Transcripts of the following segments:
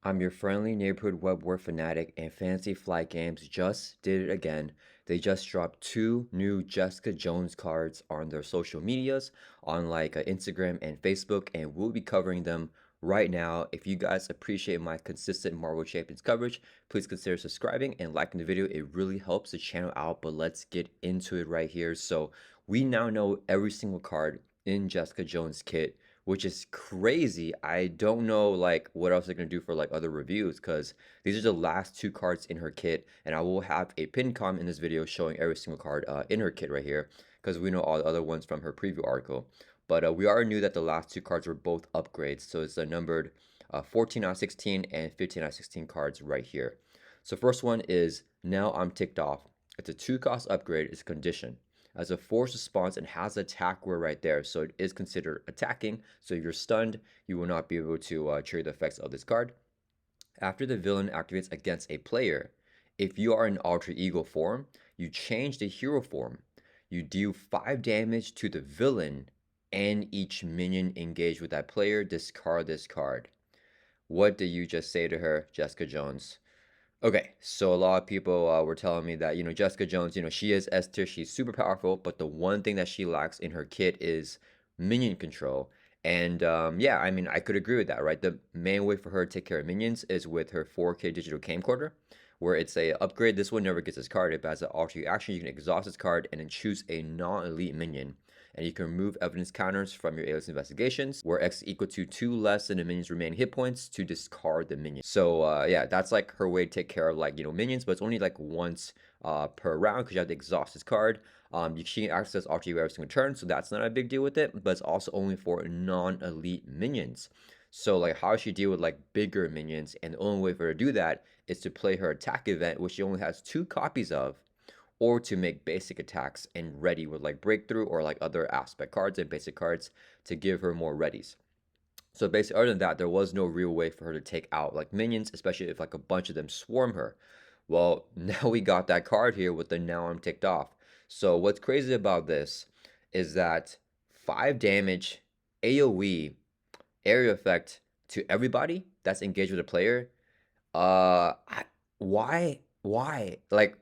I'm your friendly neighborhood Web-Warrior Fanatic, and Fantasy Flight Games just did it again. They just dropped two new Jessica Jones cards on their social medias, on Instagram and Facebook, and we'll be covering them right now. If you guys appreciate my consistent Marvel Champions coverage, please consider subscribing and liking the video. It really helps the channel out, but let's get into it right here. So we now know every single card in Jessica Jones' kit, which is crazy. I don't know what else they're gonna do for other reviews, because these are the last two cards in her kit, and I will have a pinned comment in this video showing every single card in her kit right here, because we know all the other ones from her preview article. But we already knew that the last two cards were both upgrades, so it's the numbered 14 out of 16 and 15 out of 16 cards right here. So first one is Now I'm Ticked Off. It's a 2-cost upgrade. It's a condition as a force response and has attack word right there, so it is considered attacking. So if you're stunned, you will not be able to trigger the effects of this card. After the villain activates against a player, if you are in alter ego form, you change the hero form. You deal 5 damage to the villain and each minion engaged with that player. Discard this card. What did you just say to her, Jessica Jones? Okay, so a lot of people were telling me that, Jessica Jones, she is S tier, she's super powerful, but the one thing that she lacks in her kit is minion control. And yeah, I mean, I could agree with that, right? The main way for her to take care of minions is with her 4K digital camcorder, where it's a upgrade. This one never gets this card. If it has an alter action, you can exhaust this card and then choose a non-elite minion. And you can remove evidence counters from your Alias Investigations, where X is equal to 2 less than the minion's remaining hit points to discard the minion. So yeah, that's her way to take care of minions, but it's only once per round, because you have to exhaust this card. She can access alter ego every single turn, so that's not a big deal with it, but it's also only for non-elite minions. So how does she deal with bigger minions? And the only way for her to do that is to play her attack event, which she only has 2 copies of, or to make basic attacks and ready with breakthrough or other aspect cards and basic cards to give her more readies. So basically, other than that, there was no real way for her to take out minions, especially if a bunch of them swarm her. Well, now we got that card here with the Now I'm Ticked Off. So what's crazy about this is that 5 damage AoE area effect to everybody that's engaged with a player. Why?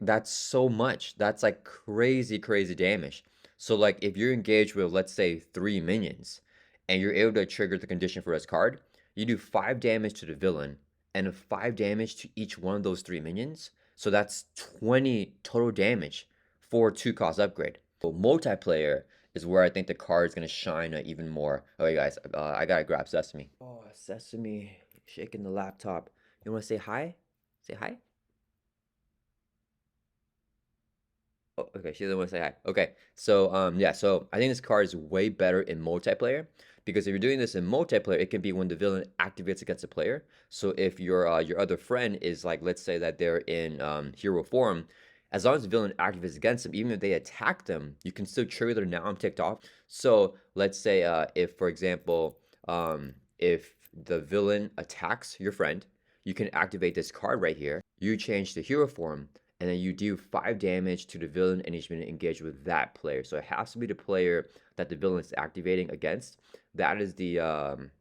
That's so much. That's crazy, crazy damage. So if you're engaged with, let's say, 3 minions, and you're able to trigger the condition for this card, you do 5 damage to the villain and 5 damage to each one of those 3 minions. So that's 20 total damage for 2-cost upgrade. So multiplayer is where I think the card is going to shine even more. Okay, guys, I gotta grab Sesame. Oh, Sesame, shaking the laptop. You want to say hi? Say hi? Oh, okay, she doesn't want to say hi. Okay, so yeah, so I think this card is way better in multiplayer, because if you're doing this in multiplayer, it can be when the villain activates against a player. So if your other friend is let's say that they're in hero form, as long as the villain activates against them, even if they attack them, you can still trigger their Now I'm Ticked Off. So let's say if, for example, if the villain attacks your friend, you can activate this card right here. You change the hero form, and then you do 5 damage to the villain and each minute engaged with that player. So it has to be the player that the villain is activating against. That is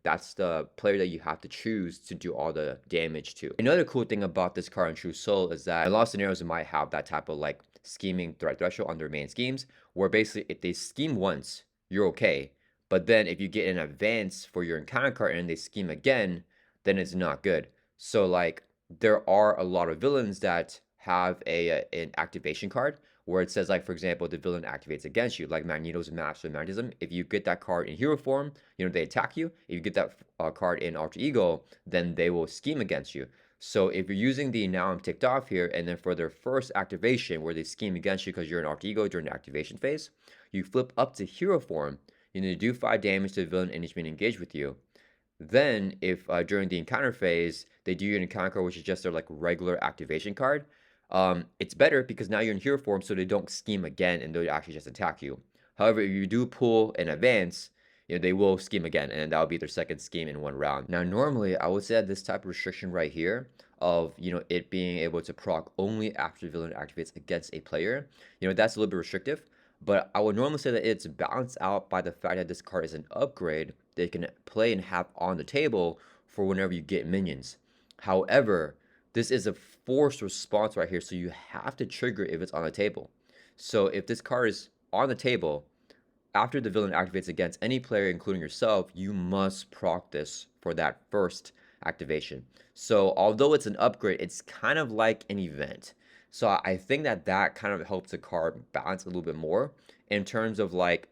that's the player that you have to choose to do all the damage to. Another cool thing about this card in True Soul is that in a lot of scenarios it might have that type of scheming threat threshold on their main schemes, where basically if they scheme once, you're okay. But then if you get an advance for your encounter card and they scheme again, then it's not good. So there are a lot of villains that have an activation card where it says for example, the villain activates against you, like Magneto's Master of Magnetism. If you get that card in hero form, they attack you. If you get that card in alter ego, then they will scheme against you. So if you're using the Now I'm Ticked Off here, and then for their first activation where they scheme against you because you're in alter ego during the activation phase, you flip up to hero form. You need to do 5 damage to the villain and each being engaged with you. Then if during the encounter phase they do your encounter card, which is just their regular activation card, it's better because now you're in hero form, so they don't scheme again and they'll actually just attack you. However, if you do pull an advance, they will scheme again, and that'll be their second scheme in 1 round. Now, normally I would say that this type of restriction right here of it being able to proc only after the villain activates against a player, that's a little bit restrictive. But I would normally say that it's balanced out by the fact that this card is an upgrade that you can play and have on the table for whenever you get minions. However, this is a forced response right here, so you have to trigger if it's on the table. So if this card is on the table, after the villain activates against any player, including yourself, you must proc this for that first activation. So although it's an upgrade, it's kind of like an event. So I think that that kind of helps the card balance a little bit more in terms of like,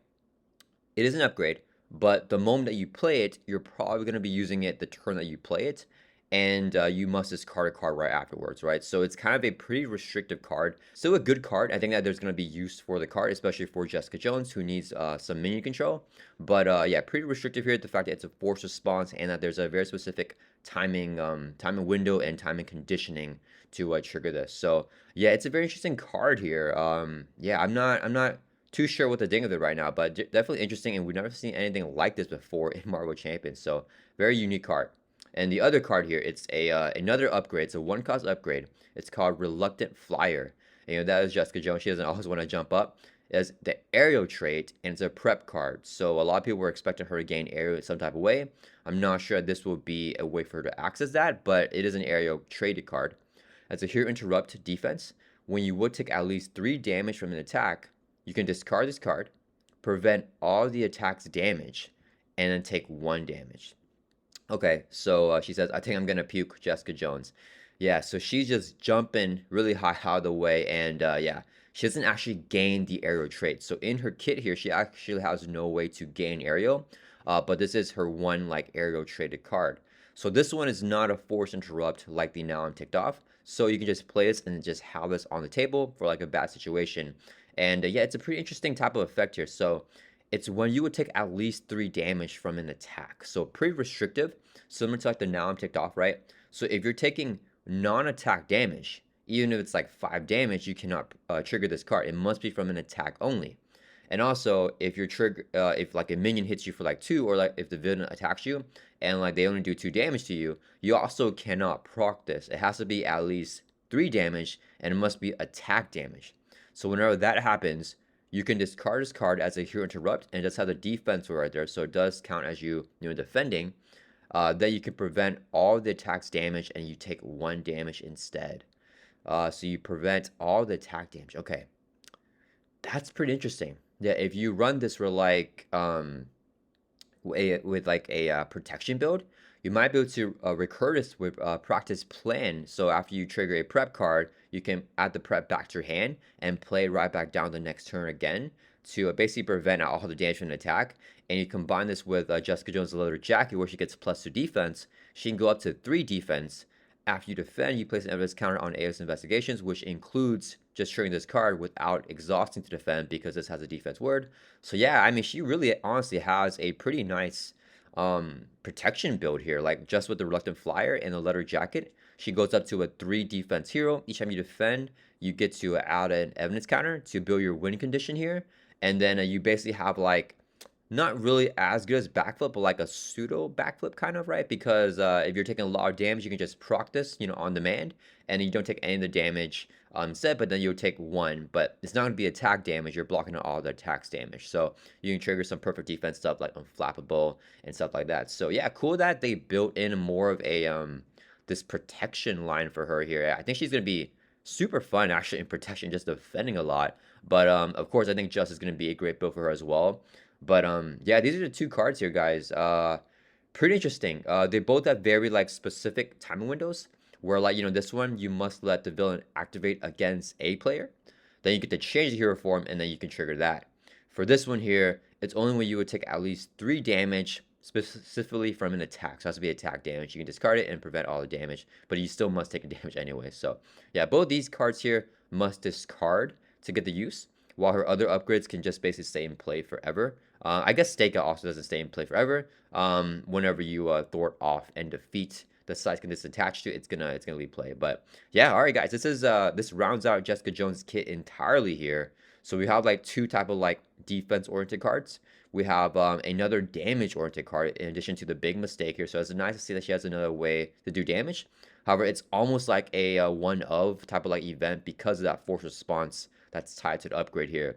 it is an upgrade, but the moment that you play it, you're probably going to be using it the turn that you play it, and you must discard a card right afterwards, right? So it's kind of a pretty restrictive card. Still a good card. I think that there's going to be use for the card, especially for Jessica Jones, who needs some minion control. But yeah, pretty restrictive here. The fact that it's a forced response and that there's a very specific timing window and timing conditioning to trigger this. So yeah, it's a very interesting card here. Yeah, I'm not too sure what to think of it right now, but definitely interesting, and we've never seen anything like this before in Marvel Champions. So very unique card. And the other card here, it's a another upgrade. It's a one-cost upgrade. It's called Reluctant Flier. And, that is Jessica Jones. She doesn't always want to jump up. It's the aerial trait, and it's a prep card. So a lot of people were expecting her to gain aerial in some type of way. I'm not sure this will be a way for her to access that, but it is an aerial traded card. As a Hero Interrupt defense, when you would take at least 3 damage from an attack, you can discard this card, prevent all the attack's damage, and then take 1 damage. Okay, so she says, I think I'm gonna puke, Jessica Jones. Yeah, so she's just jumping really high out of the way, and yeah, she doesn't actually gain the aerial trait. So in her kit here, she actually has no way to gain aerial, but this is her one like aerial traded card. So this one is not a force interrupt like the Now I'm Ticked Off. So you can just play this and just have this on the table for like a bad situation. And yeah, it's a pretty interesting type of effect here. So it's when you would take at least 3 damage from an attack. So pretty restrictive, similar to like the Now I'm Ticked Off, right? So if you're taking non-attack damage, even if it's like 5 damage, you cannot trigger this card. It must be from an attack only. And also, if you're if like a minion hits you for like 2, or like if the villain attacks you and like they only do 2 damage to you, you also cannot proc this. It has to be at least 3 damage, and it must be attack damage. So whenever that happens, you can discard this card as a Hero Interrupt, and it does have the defense right there, so it does count as you defending. Then you can prevent all the attack's damage, and you take 1 damage instead. So you prevent all the attack damage. Okay, that's pretty interesting. Yeah, if you run this for like with like a protection build, you might be able to recur this with practice plan. So after you trigger a prep card, you can add the prep back to your hand and play right back down the next turn again to basically prevent all the damage from an attack. And you combine this with Jessica Jones' leather jacket, where she gets +2 defense. She can go up to 3 defense. After you defend, you place an evidence counter on Alias Investigations, which includes just triggering this card without exhausting to defend, because this has a defense word. So yeah, I mean, she really honestly has a pretty nice protection build here. Like just with the Reluctant Flier and the leather jacket, she goes up to a 3 defense hero. Each time you defend, you get to add an evidence counter to build your win condition here. And then you basically have like, not really as good as backflip, but like a pseudo backflip kind of, right? Because if you're taking a lot of damage, you can just proc this, on demand, and you don't take any of the damage instead, but then you'll take 1, but it's not going to be attack damage. You're blocking all the attacks damage. So you can trigger some perfect defense stuff like Unflappable and stuff like that. So yeah, cool that they built in more of a this protection line for her here. I think she's going to be super fun actually in protection, just defending a lot. But of course, I think Just is going to be a great build for her as well. But yeah, these are the 2 cards here, guys. Pretty interesting. They both have very like specific timing windows, where like this one you must let the villain activate against a player. Then you get to change the hero form, and then you can trigger that. For this one here, it's only when you would take at least 3 damage specifically from an attack. So it has to be attack damage. You can discard it and prevent all the damage, but you still must take the damage anyway. So yeah, both these cards here must discard to get the use, while her other upgrades can just basically stay in play forever. I guess Stakeout also doesn't stay in play forever. Whenever you thwart off and defeat the size can disattach to, it's gonna leave play. But yeah, all right, guys, this rounds out Jessica Jones' kit entirely here. So we have like 2 type of like defense oriented cards. We have another damage oriented card in addition to the big mistake here. So it's nice to see that she has another way to do damage. However, it's almost like a one of type of like event because of that force response that's tied to the upgrade here.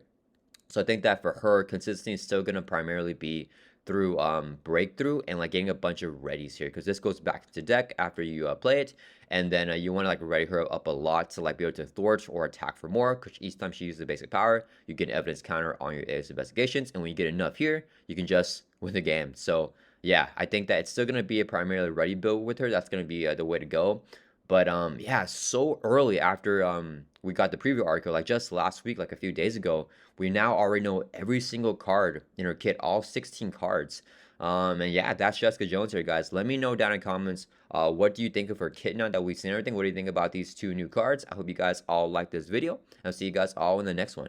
So I think that for her, consistency is still going to primarily be through breakthrough and like getting a bunch of readies here, because this goes back to deck after you play it, and then you want to like ready her up a lot to like be able to thwart or attack for more, because each time she uses the basic power you get an evidence counter on your Alias Investigations, and when you get enough here you can just win the game. So yeah, I think that it's still going to be a primarily ready build with her. That's going to be the way to go. But yeah, so early after we got the preview article, like just last week, like a few days ago, we now already know every single card in her kit, all 16 cards. And yeah, that's Jessica Jones here, guys. Let me know down in comments, what do you think of her kit now that we've seen everything? What do you think about these two new cards? I hope you guys all like this video. I'll see you guys all in the next one.